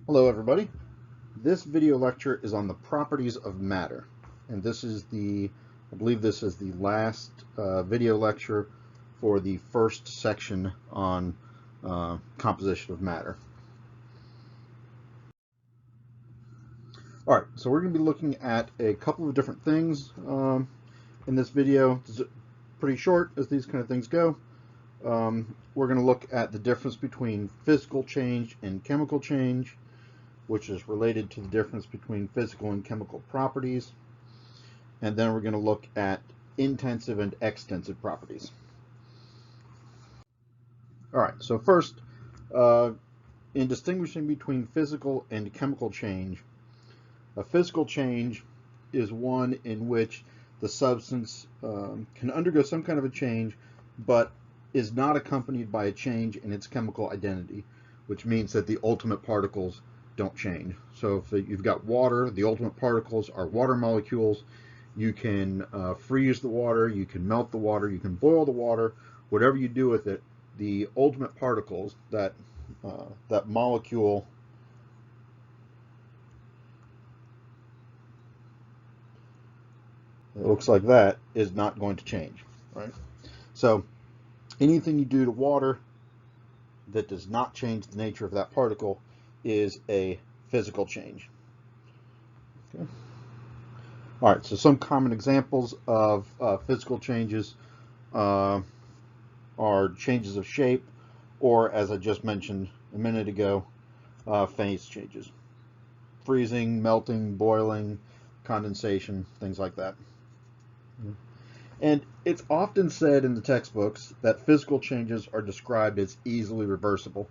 Hello everybody. This video lecture is on the properties of matter, and I believe this is the last video lecture for the first section on composition of matter. Alright, so we're going to be looking at a couple of different things in this video. It's pretty short as these kind of things go. We're going to look at the difference between physical change and chemical change, which is related to the difference between physical and chemical properties. And then we're going to look at intensive and extensive properties. All right, so first, in distinguishing between physical and chemical change, a physical change is one in which the substance can undergo some kind of a change, but is not accompanied by a change in its chemical identity, which means that the ultimate particles don't change. So if you've got water, the ultimate particles are water molecules. You can freeze the water, you can melt the water, you can boil the water. Whatever you do with it, the ultimate particles, that molecule that looks like that is not going to change, right? So anything you do to water that does not change the nature of that particle is a physical change. Okay. All right, so some common examples of physical changes are changes of shape, or as I just mentioned a minute ago, phase changes. Freezing, melting, boiling, condensation, things like that. And it's often said in the textbooks that physical changes are described as easily reversible.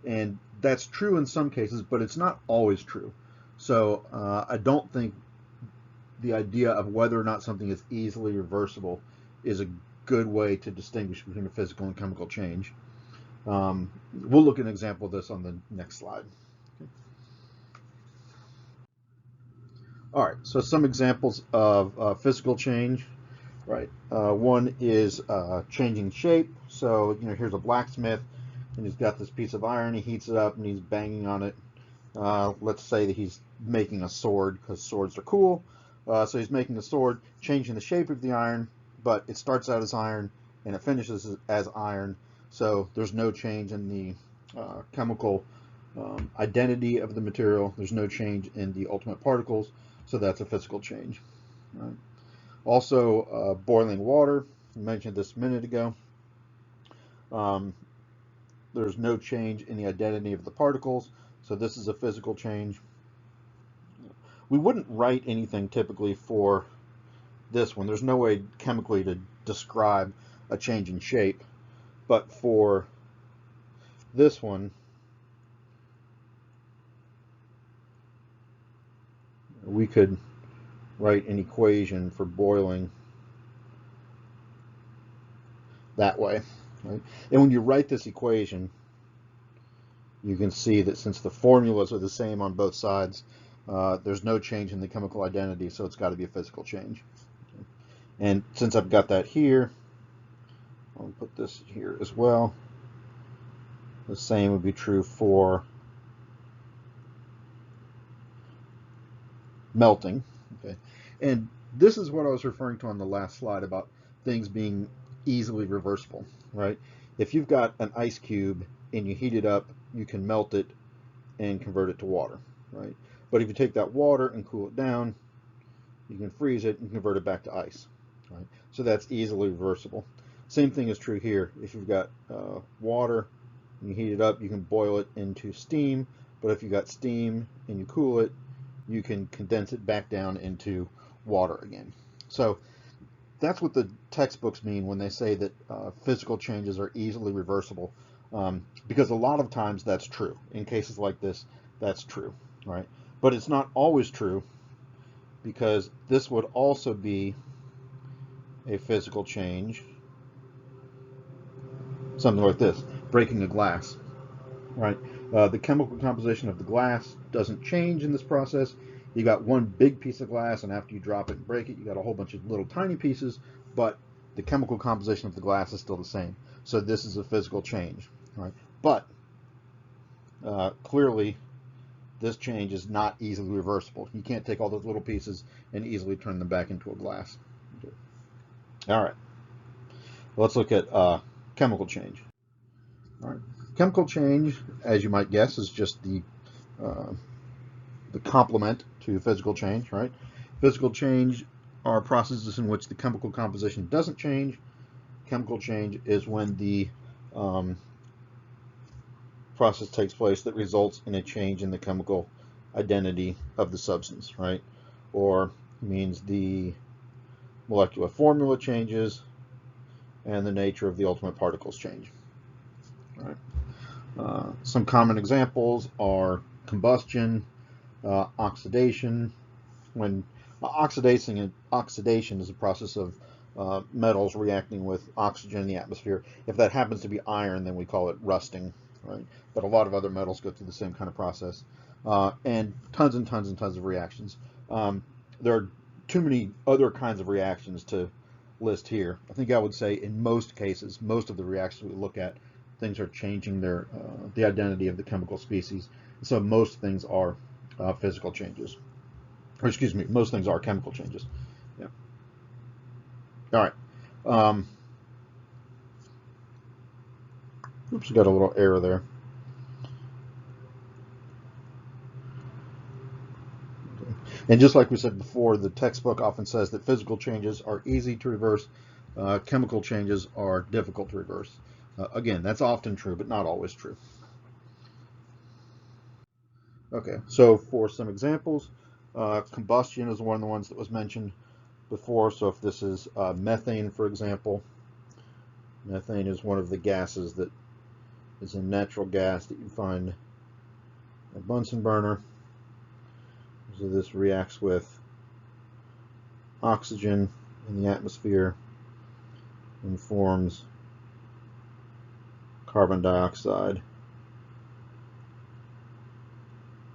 And that's true in some cases, but it's not always true. So I don't think the idea of whether or not something is easily reversible is a good way to distinguish between a physical and chemical change. We'll look at an example of this on the next slide. Okay. All right, so some examples of physical change. Right. One is changing shape. So, here's a blacksmith, and he's got this piece of iron. He heats it up, and he's banging on it. Let's say that he's making a sword, because swords are cool. So he's making a sword, changing the shape of the iron, but it starts out as iron, and it finishes as iron. So there's no change in the chemical identity of the material. There's no change in the ultimate particles. So that's a physical change. Right. Also, boiling water, I mentioned this a minute ago. There's no change in the identity of the particles, so this is a physical change. We wouldn't write anything typically for this one. There's no way chemically to describe a change in shape, but for this one, we could write an equation for boiling that way. Right? And when you write this equation, you can see that since the formulas are the same on both sides, there's no change in the chemical identity, so it's got to be a physical change. Okay. And since I've got that here, I'll put this here as well. The same would be true for melting. Okay. And this is what I was referring to on the last slide about things being easily reversible, right? If you've got an ice cube and you heat it up, you can melt it and convert it to water, right? But if you take that water and cool it down, you can freeze it and convert it back to ice, right? So that's easily reversible. Same thing is true here. If you've got water and you heat it up, you can boil it into steam. But if you've got steam and you cool it, you can condense it back down into water again. So that's what the textbooks mean when they say that physical changes are easily reversible, because a lot of times that's true. In cases like this, that's true, right? But it's not always true, because this would also be a physical change, something like this, breaking a glass, right? The chemical composition of the glass doesn't change in this process. You got one big piece of glass, and after you drop it and break it, you got a whole bunch of little tiny pieces, but the chemical composition of the glass is still the same. So this is a physical change, right? But clearly this change is not easily reversible. You can't take all those little pieces and easily turn them back into a glass. Okay. All right, let's look at chemical change. All right, chemical change, as you might guess, is just the complement to physical change, right? Physical change are processes in which the chemical composition doesn't change. Chemical change is when the process takes place that results in a change in the chemical identity of the substance, right? Or means the molecular formula changes and the nature of the ultimate particles change. Right? Some common examples are combustion, oxidation. When oxidation is a process of metals reacting with oxygen in the atmosphere. If that happens to be iron, then we call it rusting, right? But a lot of other metals go through the same kind of process, and tons of reactions. There are too many other kinds of reactions to list here. I think I would say in most cases, most of the reactions we look at, things are changing their the identity of the chemical species. So most things are physical changes. Or excuse me, most things are chemical changes. Yeah. All right. Oops, got a little error there. Okay. And just like we said before, the textbook often says that physical changes are easy to reverse. Chemical changes are difficult to reverse. Again, that's often true, but not always true. Okay, so for some examples, combustion is one of the ones that was mentioned before. So if this is methane, for example, methane is one of the gases that is a natural gas that you find in a Bunsen burner. So this reacts with oxygen in the atmosphere and forms carbon dioxide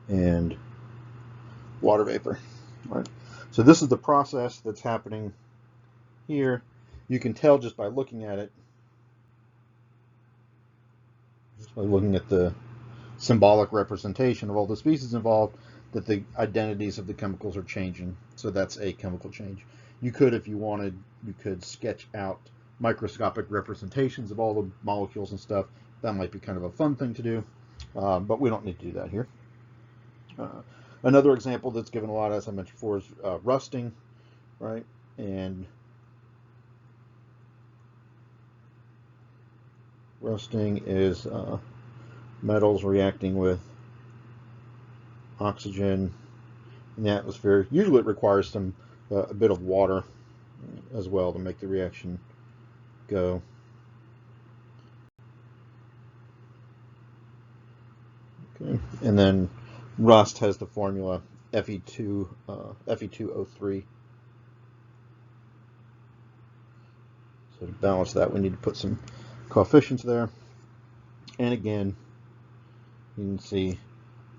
and water vapor. Right? So this is the process that's happening here. You can tell just by looking at it, just by looking at the symbolic representation of all the species involved, that the identities of the chemicals are changing. So that's a chemical change. You could, if you wanted, you could sketch out microscopic representations of all the molecules and stuff. That might be kind of a fun thing to do, but we don't need to do that here. Another example that's given a lot, as I mentioned before, is rusting, right? And rusting is metals reacting with oxygen in the atmosphere. Usually it requires some a bit of water as well to make the reaction go. Okay, and then rust has the formula Fe2O3. So to balance that, we need to put some coefficients there. And again, you can see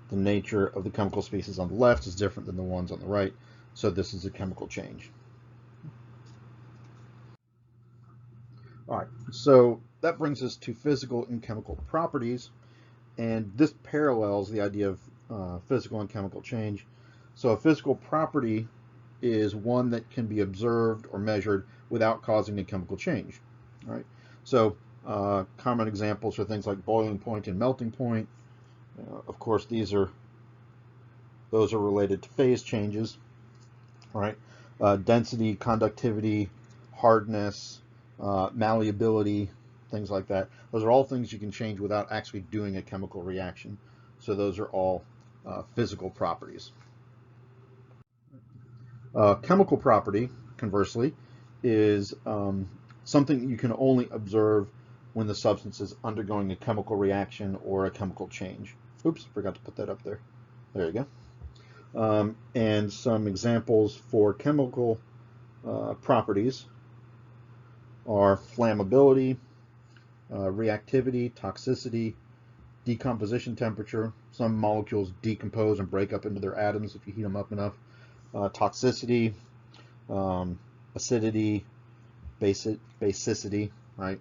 the nature of the chemical species on the left is different than the ones on the right. So this is a chemical change. All right, so that brings us to physical and chemical properties. And this parallels the idea of physical and chemical change. So a physical property is one that can be observed or measured without causing a chemical change. All right. So common examples are things like boiling point and melting point. Of course, those are related to phase changes. All right. Density, conductivity, hardness, malleability, things like that. Those are all things you can change without actually doing a chemical reaction. So those are all physical properties. Chemical property, conversely, is something you can only observe when the substance is undergoing a chemical reaction or a chemical change. Oops, forgot to put that up there. There you go. And some examples for chemical properties are flammability, reactivity, toxicity, decomposition temperature. Some molecules decompose and break up into their atoms if you heat them up enough. Toxicity, acidity, basicity, right?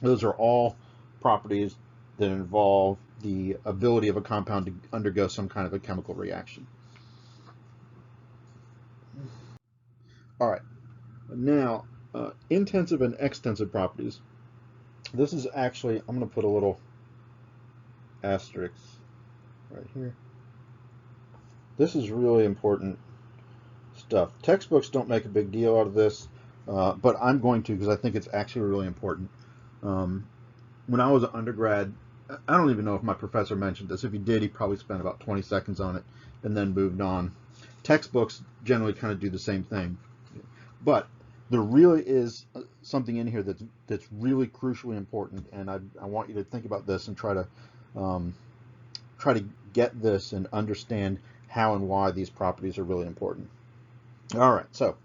Those are all properties that involve the ability of a compound to undergo some kind of a chemical reaction. All right, now intensive and extensive properties. This is actually, I'm going to put a little asterisk right here. This is really important stuff. Textbooks don't make a big deal out of this, but I'm going to, because I think it's actually really important. When I was an undergrad, I don't even know if my professor mentioned this. If he did, he probably spent about 20 seconds on it and then moved on. Textbooks generally kind of do the same thing. But there really is something in here that's really crucially important, and I want you to think about this and try to get this and understand how and why these properties are really important. All right, so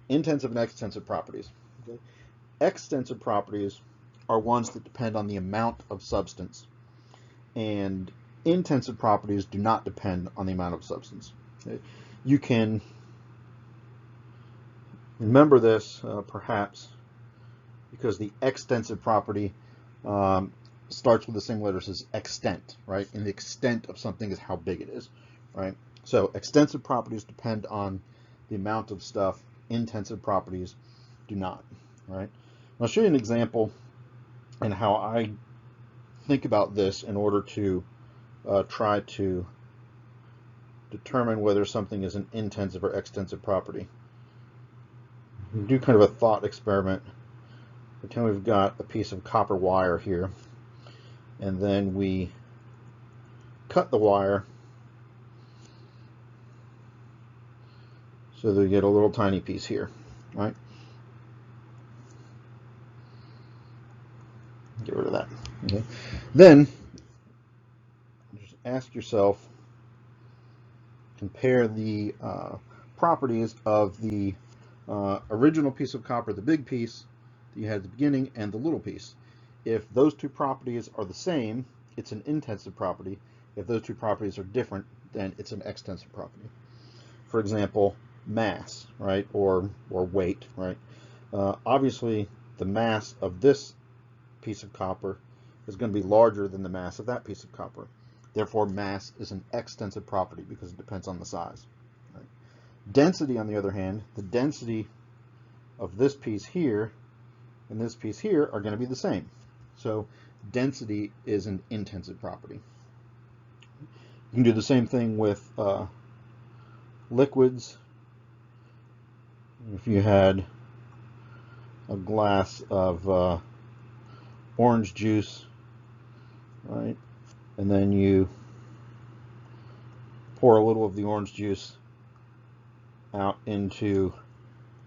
intensive and extensive properties. Okay. Extensive properties are ones that depend on the amount of substance, and intensive properties do not depend on the amount of substance. Okay. You can remember this perhaps because the extensive property starts with the same letters as extent, right? And the extent of something is how big it is, right? So extensive properties depend on the amount of stuff. Intensive properties do not, right? I'll show you an example and how I think about this in order to try to determine whether something is an intensive or extensive property. We do kind of a thought experiment. Pretend we've got a piece of copper wire here, and then we cut the wire so that we get a little tiny piece here, right? Get rid of that. Okay. Then just ask yourself, compare the properties of the original piece of copper, the big piece that you had at the beginning, and the little piece. If those two properties are the same, it's an intensive property. If those two properties are different, then it's an extensive property. For example, mass, right, or weight, right? Obviously, the mass of this piece of copper is going to be larger than the mass of that piece of copper. Therefore, mass is an extensive property because it depends on the size. Right? Density, on the other hand, the density of this piece here and this piece here are going to be the same. So density is an intensive property. You can do the same thing with liquids. If you had a glass of orange juice, right, and then you pour a little of the orange juice out into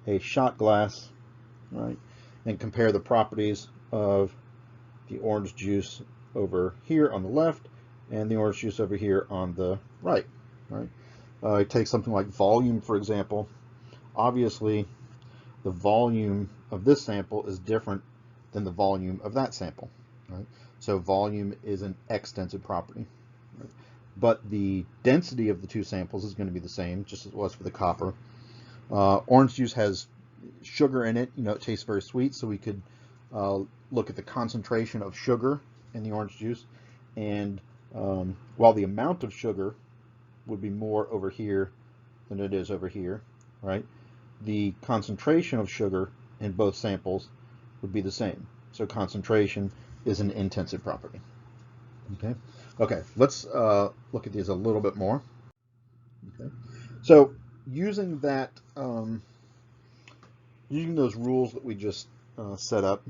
a shot glass, right, and compare the properties of the orange juice over here on the left and the orange juice over here on the right, right? Take something like volume, for example. Obviously, the volume of this sample is different than the volume of that sample, right? So volume is an extensive property, right? But the density of the two samples is going to be the same, just as it was for the copper. Orange juice has sugar in it. You know, it tastes very sweet, so we could look at the concentration of sugar in the orange juice. And while the amount of sugar would be more over here than it is over here, right? The concentration of sugar in both samples would be the same. So concentration is an intensive property. Okay. Okay. Let's look at these a little bit more. Okay. So using that, using those rules that we just set up,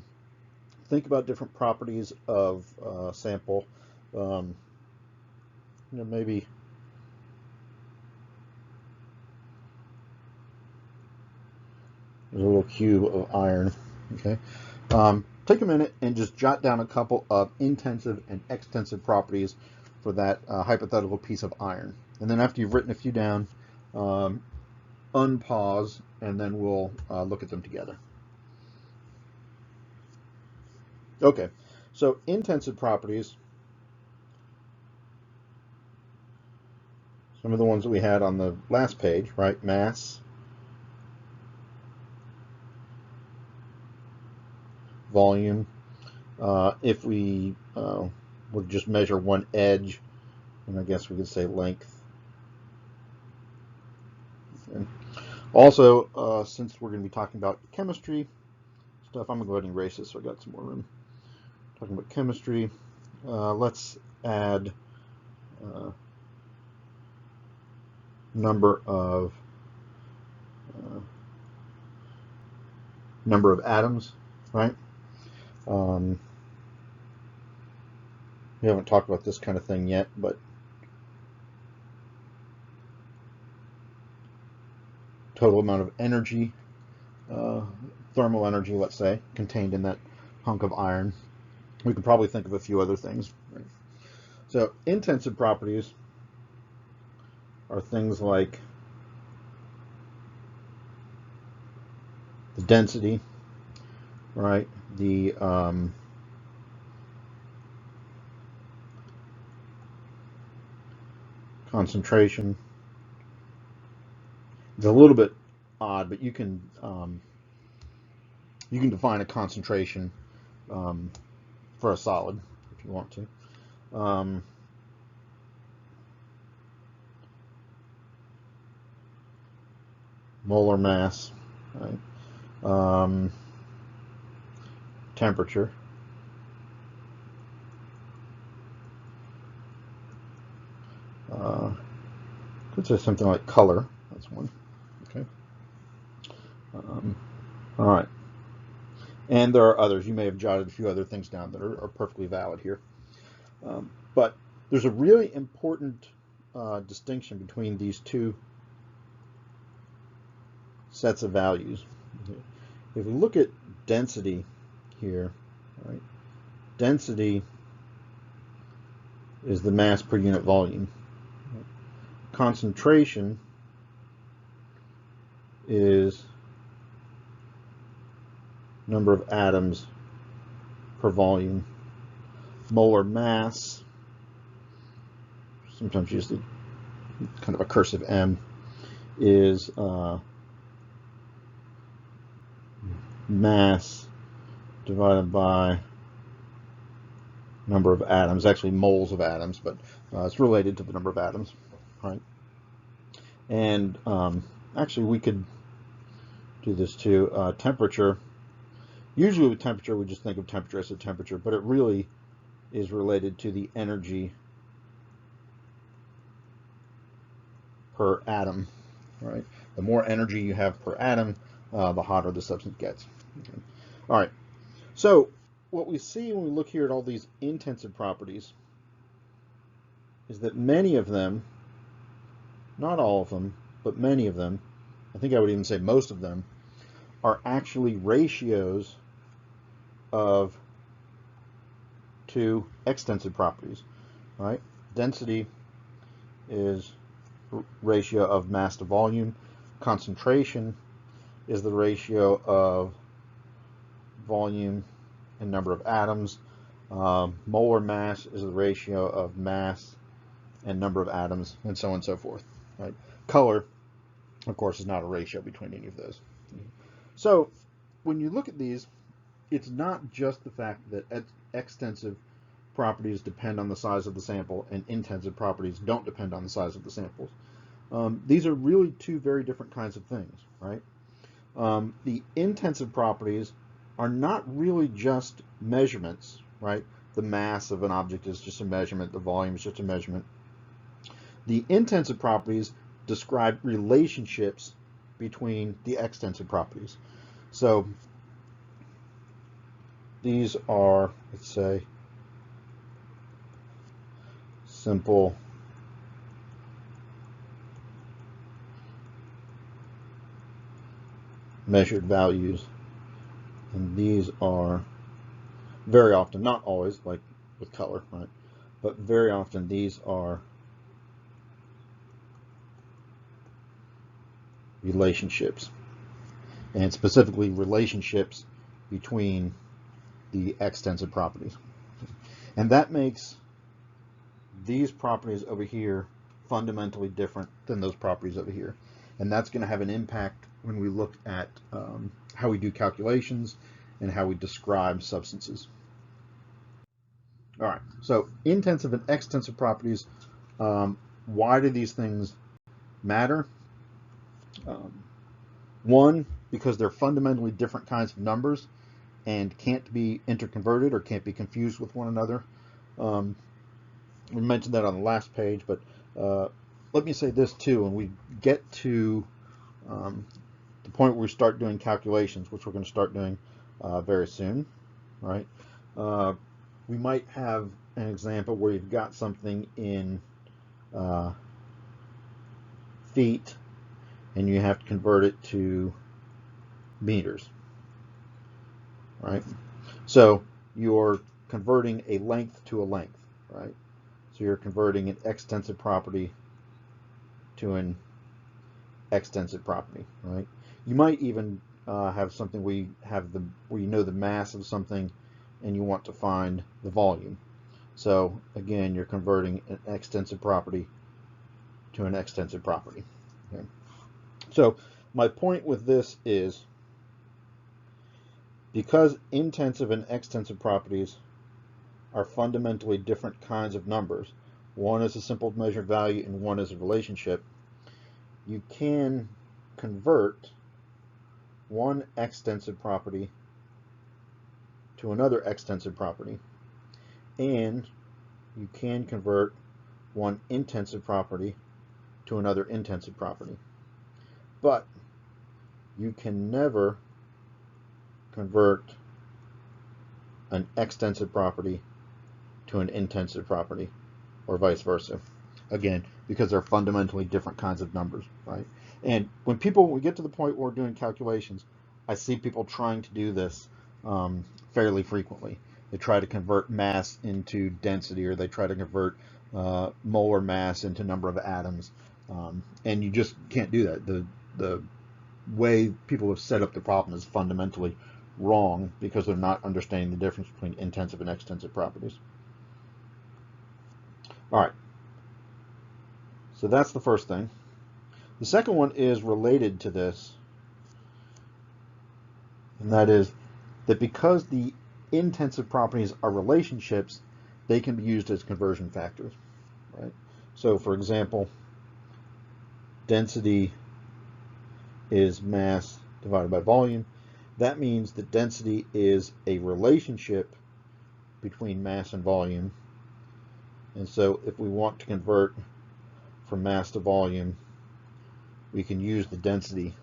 think about different properties of sample. You know, maybe there's a little cube of iron. Okay. Take a minute and just jot down a couple of intensive and extensive properties for that hypothetical piece of iron. And then after you've written a few down, unpause, and then we'll look at them together. Okay, so intensive properties, some of the ones that we had on the last page, right? Mass, volume. If we we'll just measure one edge, and I guess we could say length. Okay. Also, since we're going to be talking about chemistry stuff, I'm going to go ahead and erase this so I got some more room. Talking about chemistry, let's add number of atoms, right? We haven't talked about this kind of thing yet, but total amount of energy, thermal energy, let's say, contained in that hunk of iron. We could probably think of a few other things. Right? So intensive properties are things like the density, right? The concentration. It's a little bit odd, but you can define a concentration for a solid if you want to. Molar mass, right? Temperature. Could say something like color. That's one. Okay. All right. And there are others. You may have jotted a few other things down that are perfectly valid here. But there's a really important distinction between these two sets of values. If we look at density here, right? Density is the mass per unit volume. Concentration is number of atoms per volume. Molar mass, sometimes used the kind of a cursive M, is mass divided by number of atoms, actually moles of atoms, but it's related to the number of atoms, right? And actually we could do this too. Temperature, usually with temperature we just think of temperature as a temperature, but it really is related to the energy per atom, right? The more energy you have per atom, the hotter the substance gets. Okay. All right, so what we see when we look here at all these intensive properties is that many of them, not all of them, but many of them, I think I would even say most of them, are actually ratios of two extensive properties, right? Density is ratio of mass to volume. Concentration is the ratio of volume and number of atoms. Molar mass is the ratio of mass and number of atoms, and so on and so forth. Right? Color, of course, is not a ratio between any of those. So when you look at these, it's not just the fact that extensive properties depend on the size of the sample and intensive properties don't depend on the size of the samples. These are really two very different kinds of things, right? The intensive properties are not really just measurements, right? The mass of an object is just a measurement, the volume is just a measurement. The intensive properties describe relationships between the extensive properties. So these are, let's say, simple measured values, and these are very often, not always, like with color, right? But very often these are relationships, and specifically relationships between the extensive properties. And that makes these properties over here fundamentally different than those properties over here. And that's going to have an impact when we look at how we do calculations and how we describe substances. All right, so intensive and extensive properties, why do these things matter? Um, One, because they're fundamentally different kinds of numbers and can't be interconverted or can't be confused with one another. Um, we mentioned that on the last page, but let me say this too. When we get to um, the point where we start doing calculations, which we're going to start doing very soon, right? Uh, we might have an example where you've got something in uh, feet and you have to convert it to meters, right? So you're converting a length to a length, right? So you're converting an extensive property to an extensive property, right? You might even have something where you know the mass of something, and you want to find the volume. So again, you're converting an extensive property to an extensive property. Okay? So my point with this is, because intensive and extensive properties are fundamentally different kinds of numbers, one is a simple measured value and one is a relationship, you can convert one extensive property to another extensive property, and you can convert one intensive property to another intensive property. But you can never convert an extensive property to an intensive property, or vice versa. Again, because they're fundamentally different kinds of numbers, right? And when we get to the point where we're doing calculations, I see people trying to do this fairly frequently. They try to convert mass into density, or they try to convert molar mass into number of atoms, and you just can't do that. The way people have set up the problem is fundamentally wrong because they're not understanding the difference between intensive and extensive properties. All right, so that's the first thing. The second one is related to this, and that is that because the intensive properties are relationships, they can be used as conversion factors, right? So for example, density is mass divided by volume. That means that density is a relationship between mass and volume. And so if we want to convert from mass to volume, we can use the density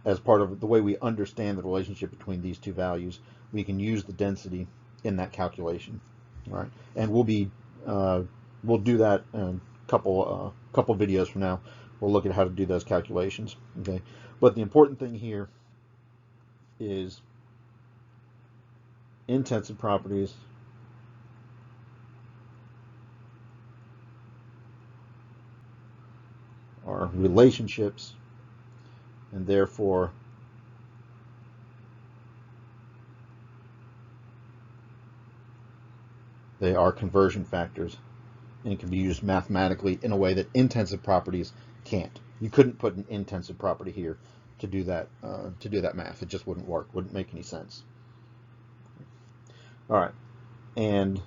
as part of the way we understand the relationship between these two values. We can use the density in that calculation, right? And we'll do that in a couple videos from now. We'll look at how to do those calculations. Okay, but the important thing here is intensive properties are relationships, and therefore they are conversion factors and can be used mathematically in a way that intensive properties can't. You couldn't put an intensive property here to do that math. It just wouldn't work. Wouldn't make any sense. All right, and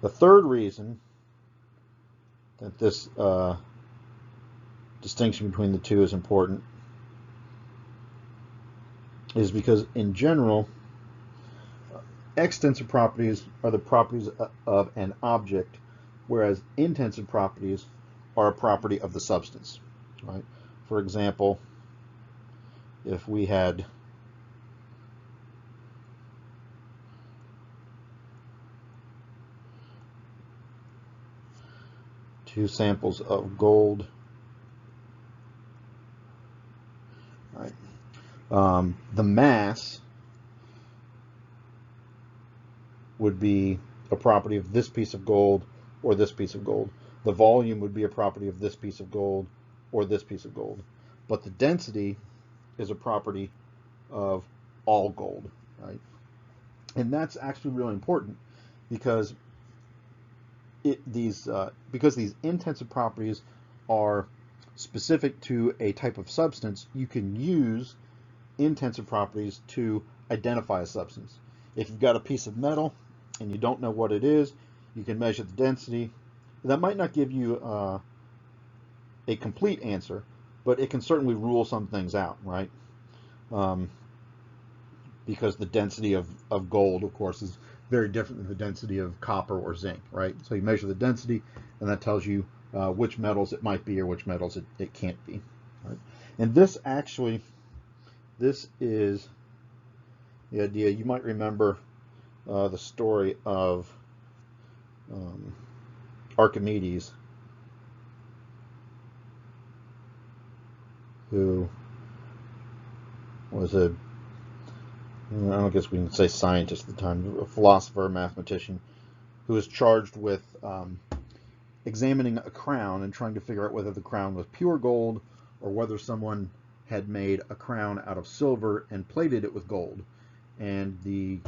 the third reason that this distinction between the two is important is because in general, extensive properties are the properties of an object, whereas intensive properties are a property of the substance, right? For example, if we had two samples of gold, right? The mass would be a property of this piece of gold or this piece of gold. The volume would be a property of this piece of gold or this piece of gold. But the density is a property of all gold, right? And that's actually really important because these intensive properties are specific to a type of substance, you can use intensive properties to identify a substance. If you've got a piece of metal and you don't know what it is, you can measure the density. That might not give you a complete answer, but it can certainly rule some things out, right? Because the density of gold, of course, is very different than the density of copper or zinc, right? So you measure the density, and that tells you which metals it might be or which metals it can't be. Right? And this is the idea. You might remember the story of Archimedes, who was I don't guess we can say scientist at the time, a philosopher, mathematician, who was charged with examining a crown and trying to figure out whether the crown was pure gold or whether someone had made a crown out of silver and plated it with gold. And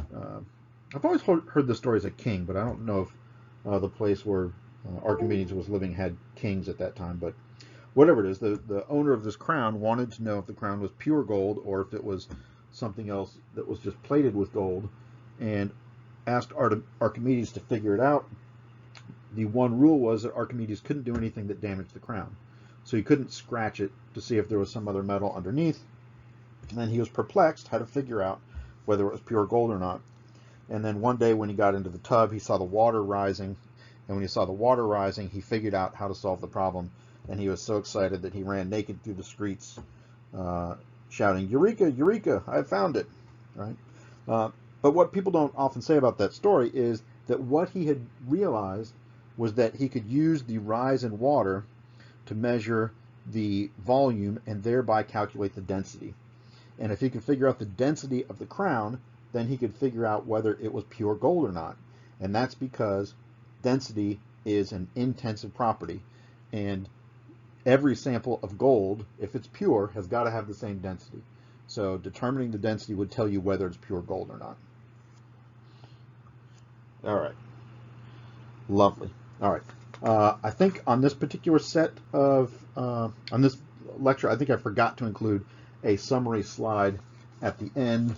I've always heard the story as a king, but I don't know if the place where Archimedes was living had kings at that time. But whatever it is, the owner of this crown wanted to know if the crown was pure gold or if it was something else that was just plated with gold, and asked Archimedes to figure it out. The one rule was that Archimedes couldn't do anything that damaged the crown. So he couldn't scratch it to see if there was some other metal underneath. And he was perplexed how to figure out whether it was pure gold or not. And then one day when he got into the tub, he saw the water rising. And when he saw the water rising, he figured out how to solve the problem. And he was so excited that he ran naked through the streets, shouting, "Eureka, Eureka, I found it." Right? But what people don't often say about that story is that what he had realized was that he could use the rise in water to measure the volume and thereby calculate the density. And if he could figure out the density of the crown, then he could figure out whether it was pure gold or not. And that's because density is an intensive property. And every sample of gold, if it's pure, has got to have the same density. So determining the density would tell you whether it's pure gold or not. All right. Lovely. All right. I think on this particular set of, on this lecture, I think I forgot to include a summary slide at the end.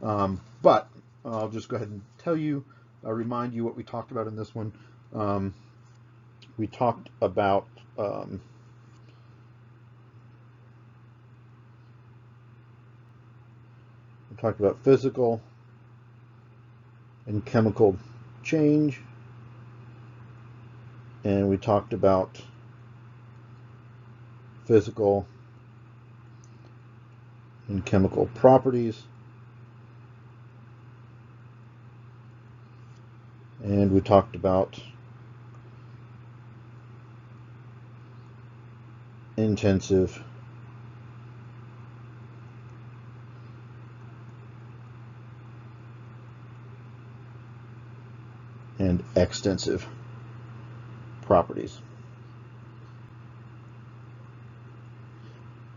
But I'll just go ahead and tell you, remind you what we talked about in this one. We talked about physical and chemical change, and we talked about physical and chemical properties, and we talked about intensive and extensive properties.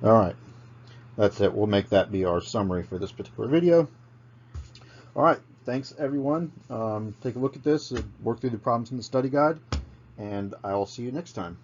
All right, that's it. We'll make that be our summary for this particular video. All right, thanks everyone. Take a look at this, work through the problems in the study guide, and I'll see you next time.